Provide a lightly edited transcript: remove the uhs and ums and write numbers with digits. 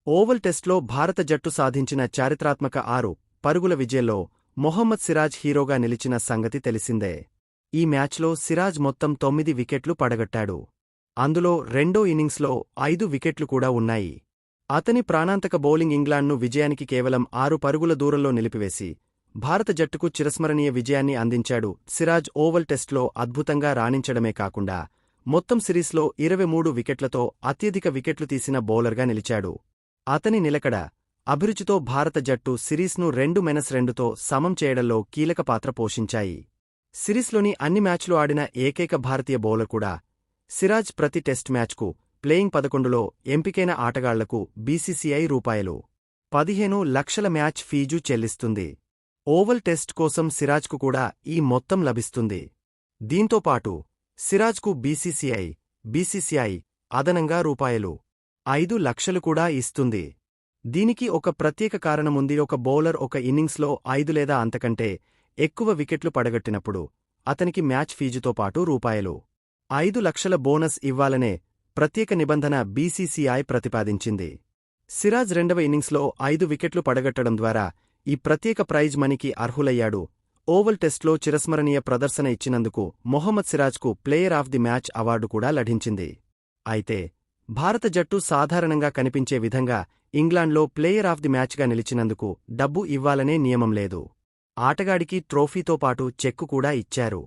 Oval టెస్ట్లో భారత జట్టు సాధించిన చారిత్రాత్మక 6 పరుగుల విజయంలో మొహమ్మద్ సిరాజ్ హీరోగా నిలిచిన సంగతి తెలిసిందే. ఈ మ్యాచ్లో సిరాజ్ మొత్తం 9 వికెట్లు పడగొట్టాడు. అందులో రెండో ఇన్నింగ్స్లో 5 వికెట్లు కూడా ఉన్నాయి. అతని ప్రాణాంతక బౌలింగ్ ఇంగ్లాండ్ను విజయానికి కేవలం 6 పరుగుల దూరంలో నిలిపివేసి భారత జట్టుకు చిరస్మరణీయ విజయాన్ని అందించాడు. సిరాజ్ ఓవల్ టెస్ట్లో అద్భుతంగా రాణించడమే కాకుండా మొత్తం సిరీస్లో 23 వికెట్లతో అత్యధిక వికెట్లు తీసిన బౌలర్గా నిలిచాడు. అతని నిలకడ, అభిరుచితో భారత జట్టు సిరీస్ను 2-2తో సమం చేయడంలో కీలక పాత్ర పోషించాయి. సిరీస్లోని అన్ని మ్యాచ్లు ఆడిన ఏకైక భారతీయ బౌలర్ కూడా. సిరాజ్ ప్రతి టెస్ట్ మ్యాచ్కు ప్లేయింగ్ 11లో ఎంపికైన ఆటగాళ్లకు బీసీసీఐ రూ.15 లక్షల మ్యాచ్ ఫీజు చెల్లిస్తుంది. ఓవల్ టెస్ట్ కోసం సిరాజ్కు కూడా ఈ మొత్తం లభిస్తుంది. దీంతోపాటు సిరాజ్కు బీసీసీఐ అదనంగా రూ.5 లక్షలు కూడా ఇస్తుంది. దీనికి ఒక ప్రత్యేక కారణముంది. ఒక బౌలర్ ఒక ఇన్నింగ్స్లో 5 లేదా అంతకంటే ఎక్కువ వికెట్లు పడగొట్టినప్పుడు అతనికి మ్యాచ్ ఫీజుతో పాటు రూ.5 లక్షల బోనస్ ఇవ్వాలనే ప్రత్యేక నిబంధన బీసీసీఐ ప్రతిపాదించింది. సిరాజ్ రెండవ ఇన్నింగ్స్లో 5 వికెట్లు పడగొట్టడం ద్వారా ఈ ప్రత్యేక ప్రైజ్ మనీకి అర్హులయ్యాడు. ఓవల్ టెస్ట్లో చిరస్మరణీయ ప్రదర్శన ఇచ్చినందుకు మొహమ్మద్ సిరాజ్కు player of the match award కూడా లభించింది. అయితే భారత జట్టు సాధారణంగా కనిపించే విధంగా ఇంగ్లాండ్లో ప్లేయర్ ఆఫ్ ది మ్యాచ్గా నిలిచినందుకు డబ్బు ఇవ్వాలనే నియమం లేదు. ఆటగాడికి ట్రోఫీతో పాటు చెక్కు కూడా ఇచ్చారు.